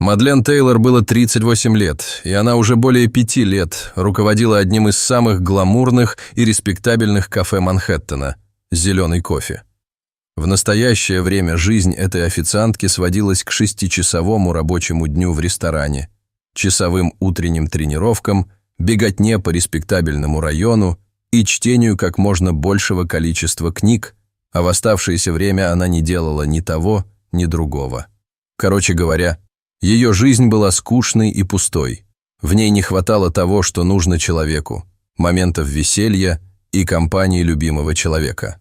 Мадлен Тейлор было 38 лет, и она уже более 5 лет руководила одним из самых гламурных и респектабельных кафе Манхэттена «Зеленый кофе». В настоящее время жизнь этой официантки сводилась к 6-часовому рабочему дню в ресторане, часовым утренним тренировкам, беготне по респектабельному району и чтению как можно большего количества книг, а в оставшееся время она не делала ни того, ни другого. Короче говоря, ее жизнь была скучной и пустой. В ней не хватало того, что нужно человеку, моментов веселья и компании любимого человека.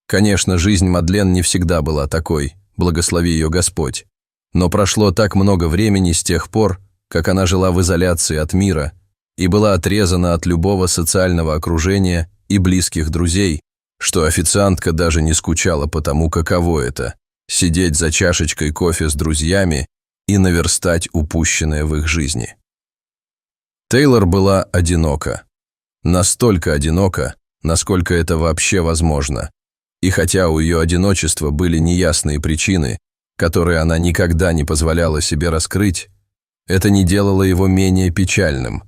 Конечно, жизнь Мадлен не всегда была такой, благослови ее Господь. Но прошло так много времени с тех пор, как она жила в изоляции от мира и была отрезана от любого социального окружения и близких друзей, что официантка даже не скучала по тому, каково это – сидеть за чашечкой кофе с друзьями и наверстать упущенное в их жизни. Тейлор была одинока. Настолько одинока, насколько это вообще возможно. И хотя у ее одиночества были неясные причины, которые она никогда не позволяла себе раскрыть, это не делало его менее печальным,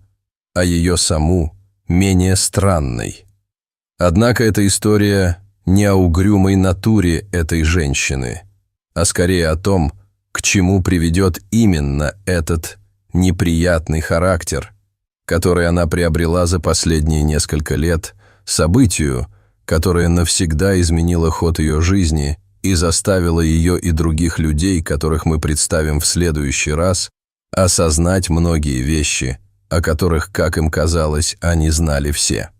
а ее саму менее странной. Однако эта история не о угрюмой натуре этой женщины, а скорее о том, к чему приведет именно этот неприятный характер, который она приобрела за последние несколько лет, событию, которое навсегда изменило ход ее жизни и заставило ее и других людей, которых мы представим в следующий раз, осознать многие вещи, о которых, как им казалось, они знали все.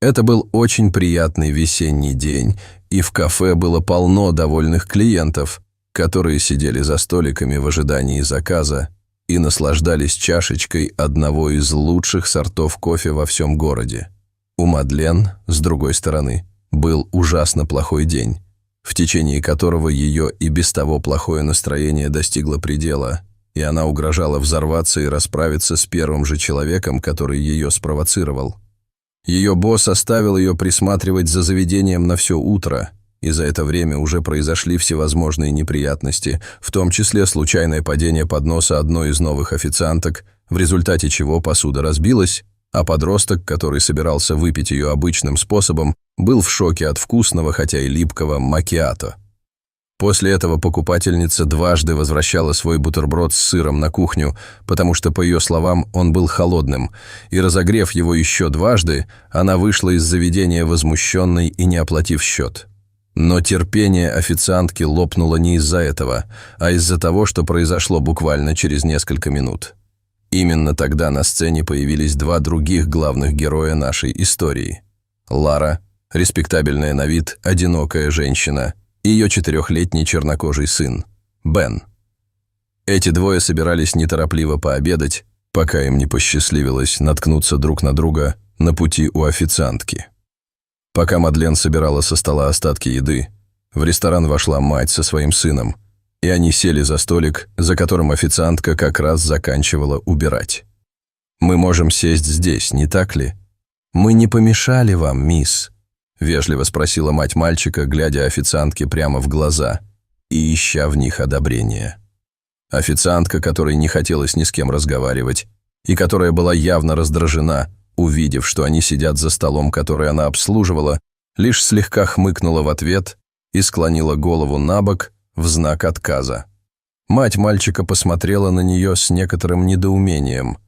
Это был очень приятный весенний день, и в кафе было полно довольных клиентов, которые сидели за столиками в ожидании заказа и наслаждались чашечкой одного из лучших сортов кофе во всем городе. У Мадлен, с другой стороны, был ужасно плохой день, в течение которого ее и без того плохое настроение достигло предела, и она угрожала взорваться и расправиться с первым же человеком, который ее спровоцировал. Ее босс оставил ее присматривать за заведением на все утро, и за это время уже произошли всевозможные неприятности, в том числе случайное падение подноса одной из новых официанток, в результате чего посуда разбилась, а подросток, который собирался выпить ее обычным способом, был в шоке от вкусного, хотя и липкого, макиато. После этого покупательница дважды возвращала свой бутерброд с сыром на кухню, потому что, по ее словам, он был холодным, и, разогрев его еще дважды, она вышла из заведения возмущенной и не оплатив счет. Но терпение официантки лопнуло не из-за этого, а из-за того, что произошло буквально через несколько минут. Именно тогда на сцене появились два других главных героя нашей истории. Лара, респектабельная на вид, одинокая женщина, и ее 4-летний чернокожий сын, Бен. Эти двое собирались неторопливо пообедать, пока им не посчастливилось наткнуться друг на друга на пути у официантки. Пока Мадлен собирала со стола остатки еды, в ресторан вошла мать со своим сыном, и они сели за столик, за которым официантка как раз заканчивала убирать. «Мы можем сесть здесь, не так ли?» «Мы не помешали вам, мисс?» — вежливо спросила мать мальчика, глядя официантке прямо в глаза и ища в них одобрения. Официантка, которой не хотелось ни с кем разговаривать, и которая была явно раздражена, увидев, что они сидят за столом, который она обслуживала, лишь слегка хмыкнула в ответ и склонила голову на бок в знак отказа. Мать мальчика посмотрела на нее с некоторым недоумением,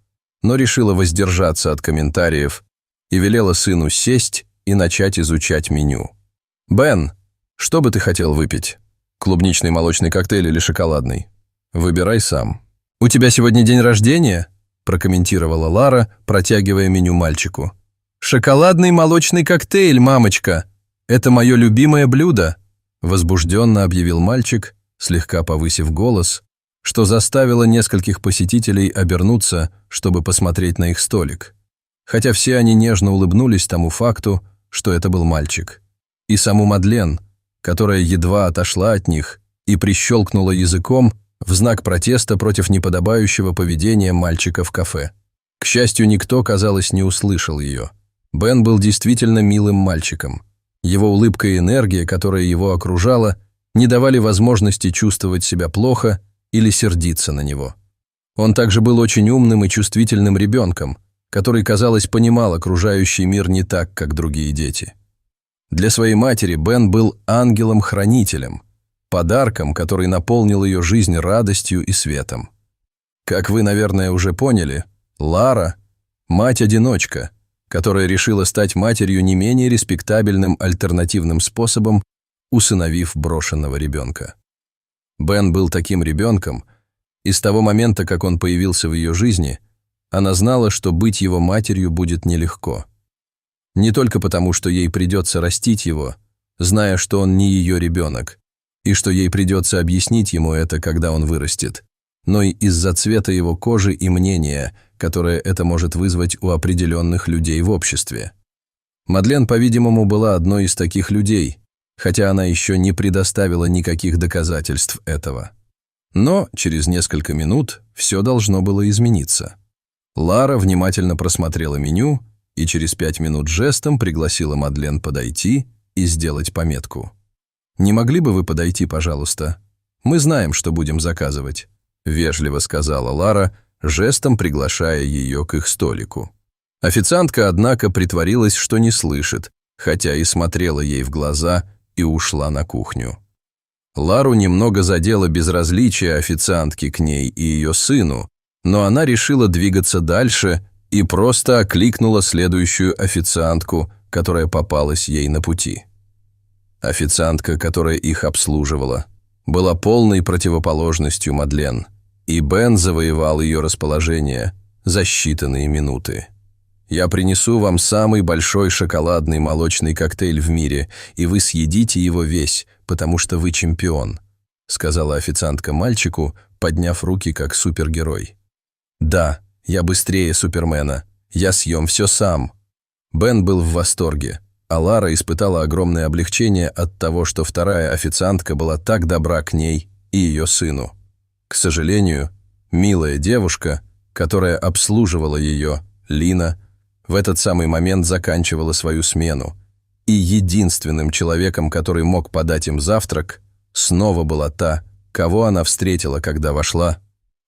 но решила воздержаться от комментариев и велела сыну сесть и начать изучать меню. «Бен, что бы ты хотел выпить? Клубничный молочный коктейль или шоколадный? Выбирай сам». «У тебя сегодня день рождения?» – прокомментировала Лара, протягивая меню мальчику. «Шоколадный молочный коктейль, мамочка! Это мое любимое блюдо!» – возбужденно объявил мальчик, слегка повысив голос, что заставило нескольких посетителей обернуться, чтобы посмотреть на их столик. Хотя все они нежно улыбнулись тому факту, что это был мальчик. И саму Мадлен, которая едва отошла от них и прищелкнула языком в знак протеста против неподобающего поведения мальчика в кафе. К счастью, никто, казалось, не услышал ее. Бен был действительно милым мальчиком. Его улыбка и энергия, которая его окружала, не давали возможности чувствовать себя плохо или сердиться на него. Он также был очень умным и чувствительным ребенком, который, казалось, понимал окружающий мир не так, как другие дети. Для своей матери Бен был ангелом-хранителем, подарком, который наполнил ее жизнь радостью и светом. Как вы, наверное, уже поняли, Лара – мать-одиночка, которая решила стать матерью не менее респектабельным альтернативным способом, усыновив брошенного ребенка. Бен был таким ребенком, и с того момента, как он появился в ее жизни, она знала, что быть его матерью будет нелегко. Не только потому, что ей придется растить его, зная, что он не ее ребенок, и что ей придется объяснить ему это, когда он вырастет, но и из-за цвета его кожи и мнения, которое это может вызвать у определенных людей в обществе. Мадлен, по-видимому, была одной из таких людей, хотя она еще не предоставила никаких доказательств этого. Но через несколько минут все должно было измениться. Лара внимательно просмотрела меню и через 5 минут жестом пригласила Мадлен подойти и сделать пометку. «Не могли бы вы подойти, пожалуйста? Мы знаем, что будем заказывать», — вежливо сказала Лара, жестом приглашая ее к их столику. Официантка, однако, притворилась, что не слышит, хотя и смотрела ей в глаза и ушла на кухню. Лару немного задело безразличие официантки к ней и ее сыну, но она решила двигаться дальше и просто окликнула следующую официантку, которая попалась ей на пути. Официантка, которая их обслуживала, была полной противоположностью Мадлен, и Бен завоевал ее расположение за считанные минуты. «Я принесу вам самый большой шоколадный молочный коктейль в мире, и вы съедите его весь, потому что вы чемпион», сказала официантка мальчику, подняв руки как супергерой. «Да, я быстрее Супермена, я съем все сам». Бен был в восторге, а Лара испытала огромное облегчение от того, что вторая официантка была так добра к ней и ее сыну. К сожалению, милая девушка, которая обслуживала ее, Лина, в этот самый момент заканчивала свою смену, и единственным человеком, который мог подать им завтрак, снова была та, кого она встретила, когда вошла,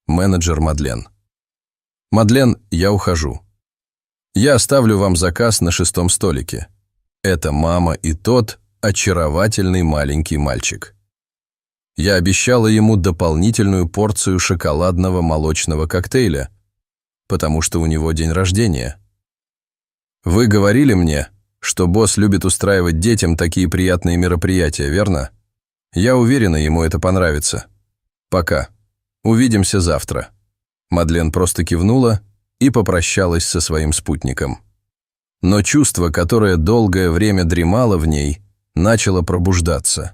менеджер Мадлен. «Мадлен, я ухожу. Я оставлю вам заказ на 6-м столике. Это мама и тот очаровательный маленький мальчик. Я обещала ему дополнительную порцию шоколадного молочного коктейля, потому что у него день рождения. Вы говорили мне, что босс любит устраивать детям такие приятные мероприятия, верно? Я уверена, ему это понравится. Пока. Увидимся завтра». Мадлен просто кивнула и попрощалась со своим спутником. Но чувство, которое долгое время дремало в ней, начало пробуждаться.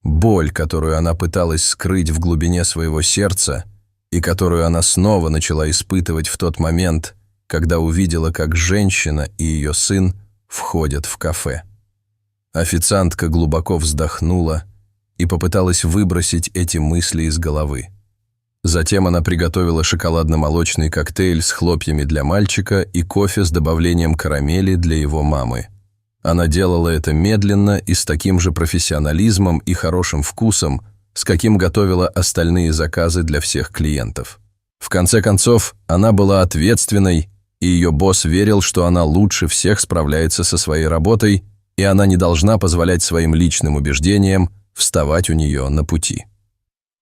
Боль, которую она пыталась скрыть в глубине своего сердца и которую она снова начала испытывать в тот момент, когда увидела, как женщина и ее сын входят в кафе. Официантка глубоко вздохнула и попыталась выбросить эти мысли из головы. Затем она приготовила шоколадно-молочный коктейль с хлопьями для мальчика и кофе с добавлением карамели для его мамы. Она делала это медленно и с таким же профессионализмом и хорошим вкусом, с каким готовила остальные заказы для всех клиентов. В конце концов, она была ответственной, и ее босс верил, что она лучше всех справляется со своей работой, и она не должна позволять своим личным убеждениям вставать у нее на пути.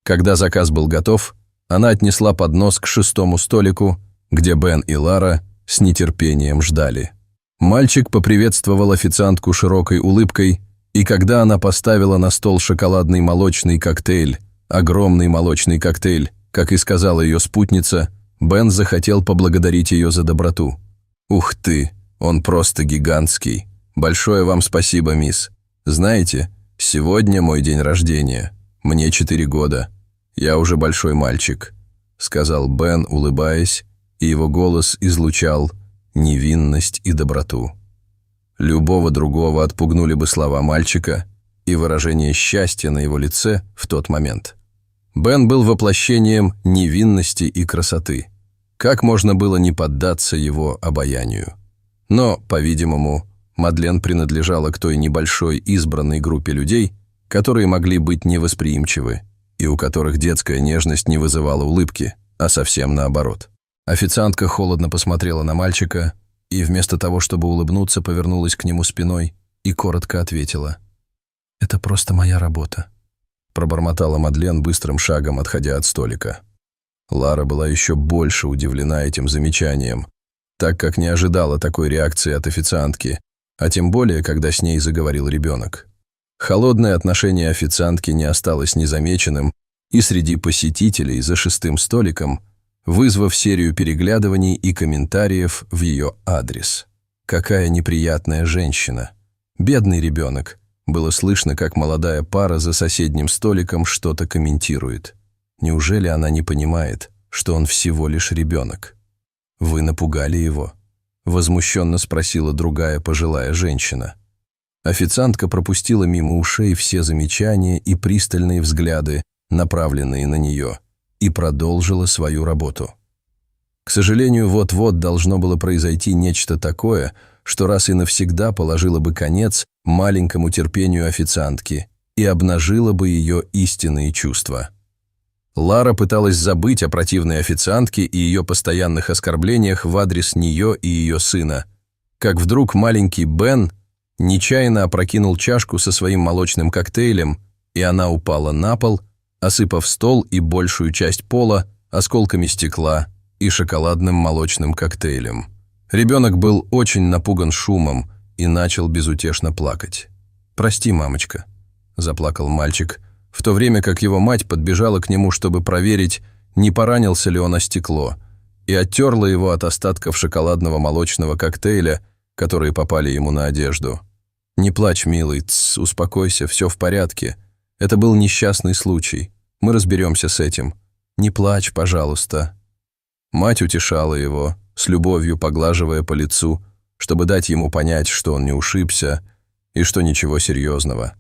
Когда заказ был готов, она отнесла поднос к 6-му столику, где Бен и Лара с нетерпением ждали. Мальчик поприветствовал официантку широкой улыбкой, и когда она поставила на стол шоколадный молочный коктейль, огромный молочный коктейль, как и сказала ее спутница, Бен захотел поблагодарить ее за доброту. «Ух ты, он просто гигантский. Большое вам спасибо, мисс. Знаете, сегодня мой день рождения. Мне 4 года. Я уже большой мальчик», — сказал Бен, улыбаясь, и его голос излучал невинность и доброту. Любого другого отпугнули бы слова мальчика и выражение счастья на его лице в тот момент. Бен был воплощением невинности и красоты. Как можно было не поддаться его обаянию? Но, по-видимому, Мадлен принадлежала к той небольшой избранной группе людей, которые могли быть невосприимчивы и у которых детская нежность не вызывала улыбки, а совсем наоборот. Официантка холодно посмотрела на мальчика и вместо того, чтобы улыбнуться, повернулась к нему спиной и коротко ответила: «Это просто моя работа», — пробормотала Мадлен быстрым шагом, отходя от столика. Лара была еще больше удивлена этим замечанием, так как не ожидала такой реакции от официантки, а тем более, когда с ней заговорил ребенок. Холодное отношение официантки не осталось незамеченным и среди посетителей за шестым столиком, вызвав серию переглядываний и комментариев в ее адрес. Какая неприятная женщина. Бедный ребенок. Было слышно, как молодая пара за соседним столиком что-то комментирует. Неужели она не понимает, что он всего лишь ребенок? «Вы напугали его?» — возмущенно спросила другая пожилая женщина. Официантка пропустила мимо ушей все замечания и пристальные взгляды, направленные на нее, и продолжила свою работу. К сожалению, вот-вот должно было произойти нечто такое, что раз и навсегда положило бы конец маленькому терпению официантки и обнажило бы ее истинные чувства. Лара пыталась забыть о противной официантке и ее постоянных оскорблениях в адрес нее и ее сына, как вдруг маленький Бен нечаянно опрокинул чашку со своим молочным коктейлем, и она упала на пол, осыпав стол и большую часть пола осколками стекла и шоколадным молочным коктейлем. Ребенок был очень напуган шумом и начал безутешно плакать. «Прости, мамочка», — заплакал мальчик, в то время как его мать подбежала к нему, чтобы проверить, не поранился ли он о стекло, и оттерла его от остатков шоколадного молочного коктейля, которые попали ему на одежду. «Не плачь, милый, успокойся, все в порядке. Это был несчастный случай. Мы разберемся с этим. Не плачь, пожалуйста». Мать утешала его, с любовью поглаживая по лицу, чтобы дать ему понять, что он не ушибся и что ничего серьезного.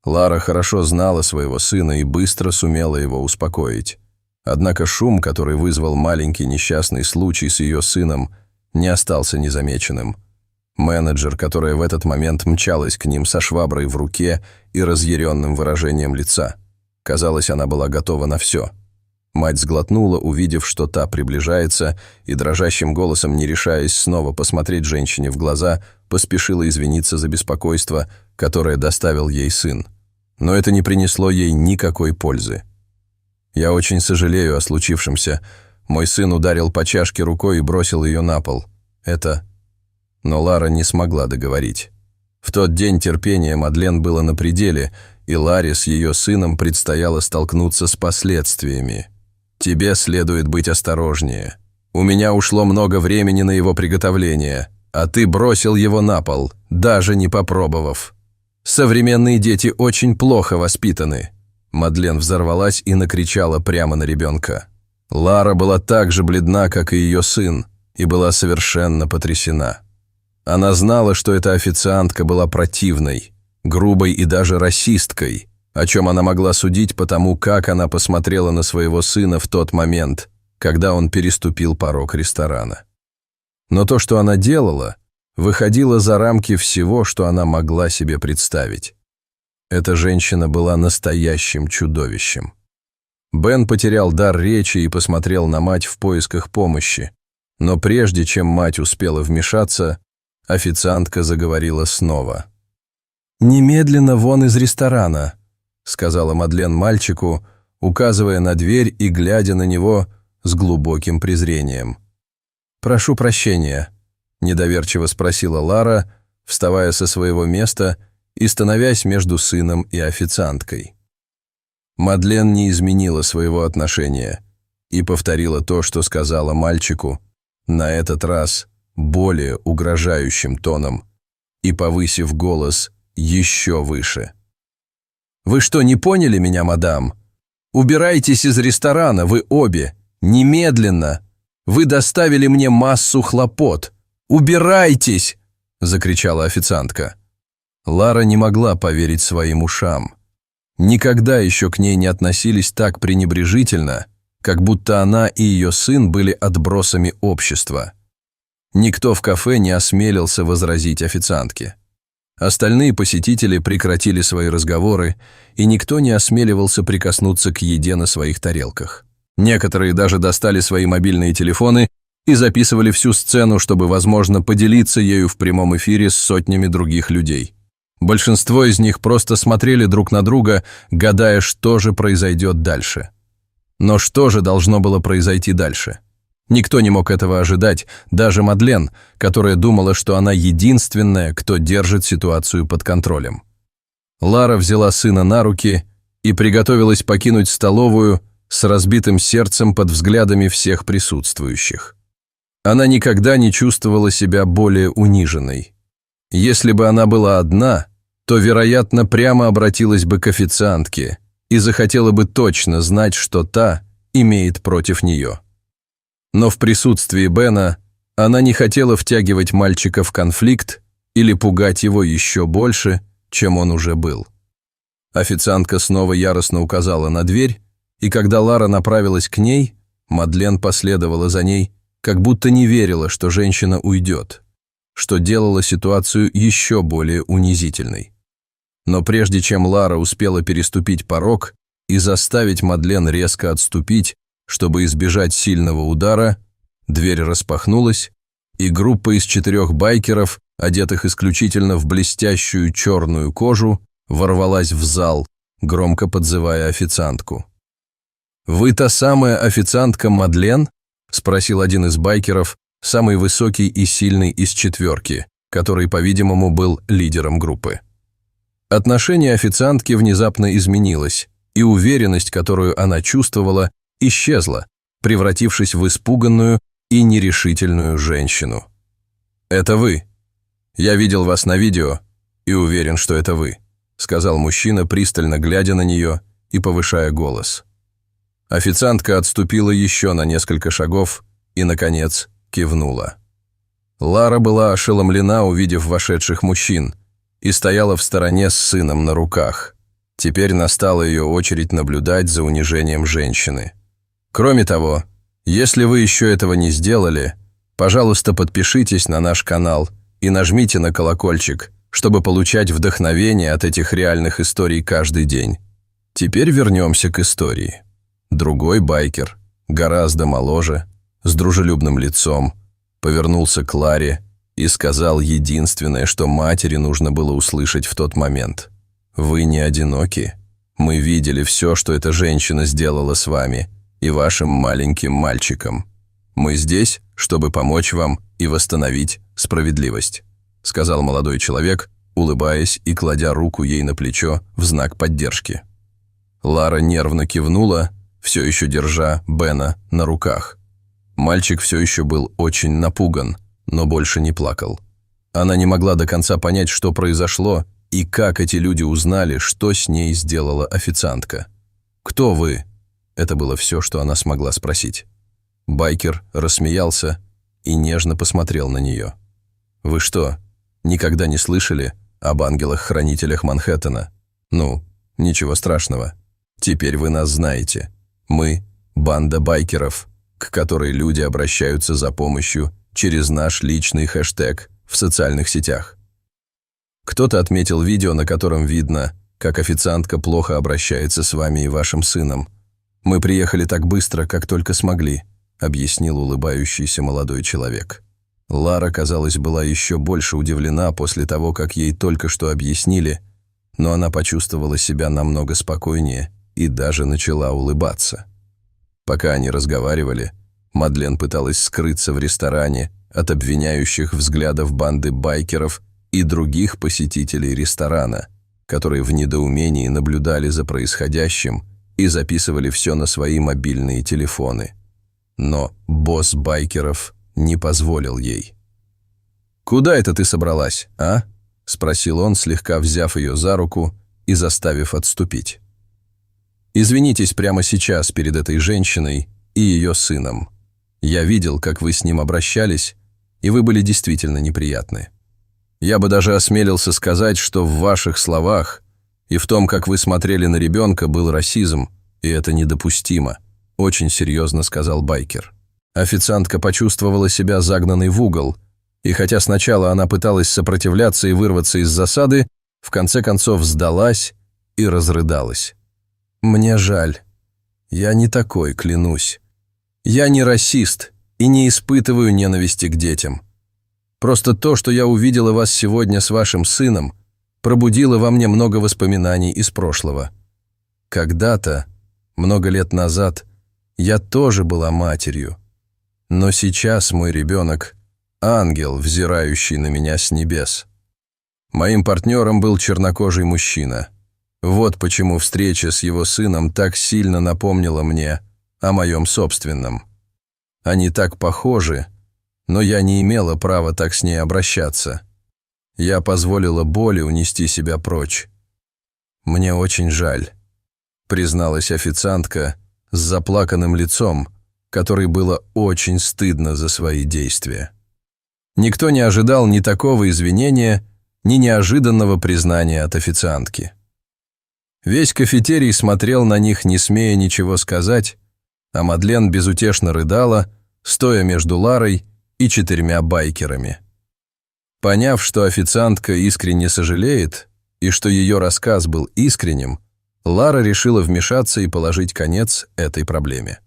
Лара хорошо знала своего сына и быстро сумела его успокоить. Однако шум, который вызвал маленький несчастный случай с ее сыном, не остался незамеченным. Менеджер, которая в этот момент мчалась к ним со шваброй в руке и разъяренным выражением лица. Казалось, она была готова на все. Мать сглотнула, увидев, что та приближается, и дрожащим голосом, не решаясь снова посмотреть женщине в глаза, поспешила извиниться за беспокойство, которое доставил ей сын. Но это не принесло ей никакой пользы. «Я очень сожалею о случившемся. Мой сын ударил по чашке рукой и бросил ее на пол. Это...» Но Лара не смогла договорить. В тот день терпение Мадлен было на пределе, и Ларе с ее сыном предстояло столкнуться с последствиями. «Тебе следует быть осторожнее. У меня ушло много времени на его приготовление, а ты бросил его на пол, даже не попробовав. Современные дети очень плохо воспитаны». Мадлен взорвалась и накричала прямо на ребенка. Лара была так же бледна, как и ее сын, и была совершенно потрясена. Она знала, что эта официантка была противной, грубой и даже расисткой, о чем она могла судить по тому, как она посмотрела на своего сына в тот момент, когда он переступил порог ресторана. Но то, что она делала, выходило за рамки всего, что она могла себе представить. Эта женщина была настоящим чудовищем. Бен потерял дар речи и посмотрел на мать в поисках помощи, но прежде чем мать успела вмешаться, официантка заговорила снова. «Немедленно вон из ресторана», — сказала Мадлен мальчику, указывая на дверь и глядя на него с глубоким презрением. «Прошу прощения», — недоверчиво спросила Лара, вставая со своего места и становясь между сыном и официанткой. Мадлен не изменила своего отношения и повторила то, что сказала мальчику, на этот раз более угрожающим тоном и повысив голос еще выше. «Вы что, не поняли меня, мадам? Убирайтесь из ресторана, вы обе! Немедленно! Вы доставили мне массу хлопот! Убирайтесь!» – закричала официантка. Лара не могла поверить своим ушам. Никогда еще к ней не относились так пренебрежительно, как будто она и ее сын были отбросами общества. Никто в кафе не осмелился возразить официантке. Остальные посетители прекратили свои разговоры, и никто не осмеливался прикоснуться к еде на своих тарелках. Некоторые даже достали свои мобильные телефоны и записывали всю сцену, чтобы, возможно, поделиться ею в прямом эфире с сотнями других людей. Большинство из них просто смотрели друг на друга, гадая, что же произойдет дальше. Но что же должно было произойти дальше? Никто не мог этого ожидать, даже Мадлен, которая думала, что она единственная, кто держит ситуацию под контролем. Лара взяла сына на руки и приготовилась покинуть столовую с разбитым сердцем под взглядами всех присутствующих. Она никогда не чувствовала себя более униженной. Если бы она была одна, то, вероятно, прямо обратилась бы к официантке и захотела бы точно знать, что та имеет против нее. Но в присутствии Бена она не хотела втягивать мальчика в конфликт или пугать его еще больше, чем он уже был. Официантка снова яростно указала на дверь, и когда Лара направилась к ней, Мадлен последовала за ней, как будто не верила, что женщина уйдет, что делало ситуацию еще более унизительной. Но прежде чем Лара успела переступить порог и заставить Мадлен резко отступить, чтобы избежать сильного удара, дверь распахнулась, и группа из 4 байкеров, одетых исключительно в блестящую черную кожу, ворвалась в зал, громко подзывая официантку. «Вы та самая официантка Мадлен?» – спросил один из байкеров, самый высокий и сильный из 4, который, по-видимому, был лидером группы. Отношение официантки внезапно изменилось, и уверенность, которую она чувствовала, исчезла, превратившись в испуганную и нерешительную женщину. «Это вы. Я видел вас на видео и уверен, что это вы», сказал мужчина, пристально глядя на нее и повышая голос. Официантка отступила еще на несколько шагов и, наконец, кивнула. Лара была ошеломлена, увидев вошедших мужчин, и стояла в стороне с сыном на руках. Теперь настала ее очередь наблюдать за унижением женщины. Кроме того, если вы еще этого не сделали, пожалуйста, подпишитесь на наш канал и нажмите на колокольчик, чтобы получать вдохновение от этих реальных историй каждый день. Теперь вернемся к истории. Другой байкер, гораздо моложе, с дружелюбным лицом, повернулся к Ларе и сказал единственное, что матери нужно было услышать в тот момент. «Вы не одиноки. Мы видели все, что эта женщина сделала с вами и вашим маленьким мальчиком. Мы здесь, чтобы помочь вам и восстановить справедливость», сказал молодой человек, улыбаясь и кладя руку ей на плечо в знак поддержки. Лара нервно кивнула, все еще держа Бена на руках. Мальчик все еще был очень напуган, но больше не плакал. Она не могла до конца понять, что произошло и как эти люди узнали, что с ней сделала официантка. «Кто вы?» Это было все, что она смогла спросить. Байкер рассмеялся и нежно посмотрел на нее. «Вы что, никогда не слышали об ангелах-хранителях Манхэттена? Ну, ничего страшного. Теперь вы нас знаете. Мы – банда байкеров, к которой люди обращаются за помощью через наш личный хэштег в социальных сетях». Кто-то отметил видео, на котором видно, как официантка плохо обращается с вами и вашим сыном. «Мы приехали так быстро, как только смогли», — объяснил улыбающийся молодой человек. Лара, казалось, была еще больше удивлена после того, как ей только что объяснили, но она почувствовала себя намного спокойнее и даже начала улыбаться. Пока они разговаривали, Мадлен пыталась скрыться в ресторане от обвиняющих взглядов банды байкеров и других посетителей ресторана, которые в недоумении наблюдали за происходящим и записывали все на свои мобильные телефоны. Но босс байкеров не позволил ей. «Куда это ты собралась, а?» – спросил он, слегка взяв ее за руку и заставив отступить. «Извинитесь прямо сейчас перед этой женщиной и ее сыном. Я видел, как вы с ним обращались, и вы были действительно неприятны. Я бы даже осмелился сказать, что в ваших словах и в том, как вы смотрели на ребенка, был расизм, и это недопустимо», – очень серьезно сказал байкер. Официантка почувствовала себя загнанной в угол, и хотя сначала она пыталась сопротивляться и вырваться из засады, в конце концов сдалась и разрыдалась. «Мне жаль. Я не такой, клянусь. Я не расист и не испытываю ненависти к детям. Просто то, что я увидела вас сегодня с вашим сыном, пробудило во мне много воспоминаний из прошлого. Когда-то, много лет назад, я тоже была матерью. Но сейчас мой ребенок – ангел, взирающий на меня с небес. Моим партнером был чернокожий мужчина. Вот почему встреча с его сыном так сильно напомнила мне о моем собственном. Они так похожи, но я не имела права так с ней обращаться. Я позволила боли унести себя прочь. «Мне очень жаль», — призналась официантка с заплаканным лицом, которой было очень стыдно за свои действия. Никто не ожидал ни такого извинения, ни неожиданного признания от официантки. Весь кафетерий смотрел на них, не смея ничего сказать, а Мадлен безутешно рыдала, стоя между Ларой и 4 байкерами. Поняв, что официантка искренне сожалеет и что ее рассказ был искренним, Лара решила вмешаться и положить конец этой проблеме.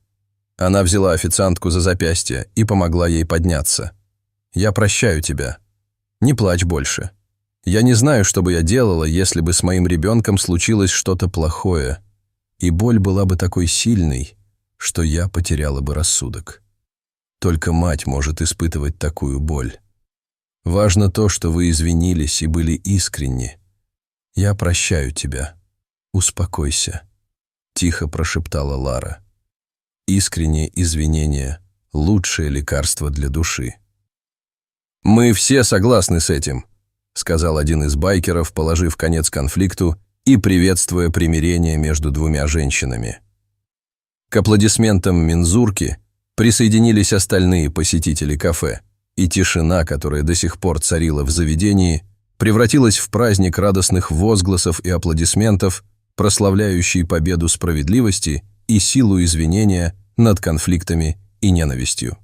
Она взяла официантку за запястье и помогла ей подняться. «Я прощаю тебя. Не плачь больше. Я не знаю, что бы я делала, если бы с моим ребенком случилось что-то плохое, и боль была бы такой сильной, что я потеряла бы рассудок. Только мать может испытывать такую боль. Важно то, что вы извинились и были искренни. Я прощаю тебя. Успокойся», — тихо прошептала Лара. «Искреннее извинение — лучшее лекарство для души». «Мы все согласны с этим», — сказал один из байкеров, положив конец конфликту и приветствуя примирение между 2 женщинами. К аплодисментам мензурки присоединились остальные посетители кафе, и тишина, которая до сих пор царила в заведении, превратилась в праздник радостных возгласов и аплодисментов, прославляющий победу справедливости и силу извинения над конфликтами и ненавистью.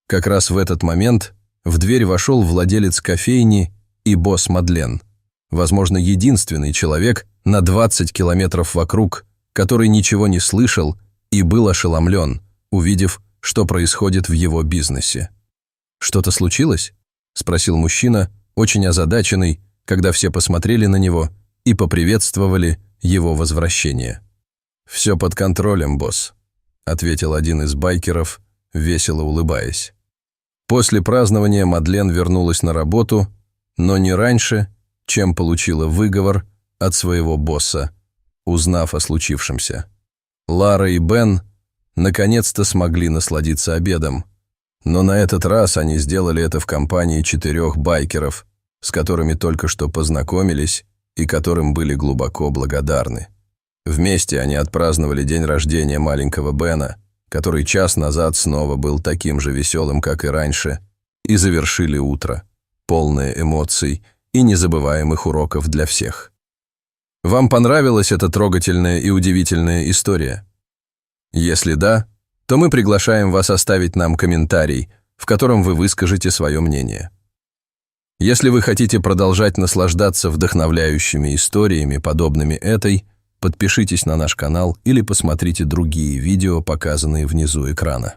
Как раз в этот момент в дверь вошел владелец кофейни и босс Мадлен, возможно, единственный человек на 20 километров вокруг, который ничего не слышал и был ошеломлен, увидев, что происходит в его бизнесе. «Что-то случилось?» – спросил мужчина, очень озадаченный, когда все посмотрели на него и поприветствовали его возвращение. «Все под контролем, босс», – ответил один из байкеров, весело улыбаясь. После празднования Мадлен вернулась на работу, но не раньше, чем получила выговор от своего босса, узнав о случившемся. Лара и Бен наконец-то смогли насладиться обедом, но на этот раз они сделали это в компании 4 байкеров, с которыми только что познакомились и которым были глубоко благодарны. Вместе они отпраздновали день рождения маленького Бена, который час назад снова был таким же веселым, как и раньше, и завершили утро, полное эмоций и незабываемых уроков для всех. Вам понравилась эта трогательная и удивительная история? Если да, то мы приглашаем вас оставить нам комментарий, в котором вы выскажете свое мнение. Если вы хотите продолжать наслаждаться вдохновляющими историями, подобными этой, подпишитесь на наш канал или посмотрите другие видео, показанные внизу экрана.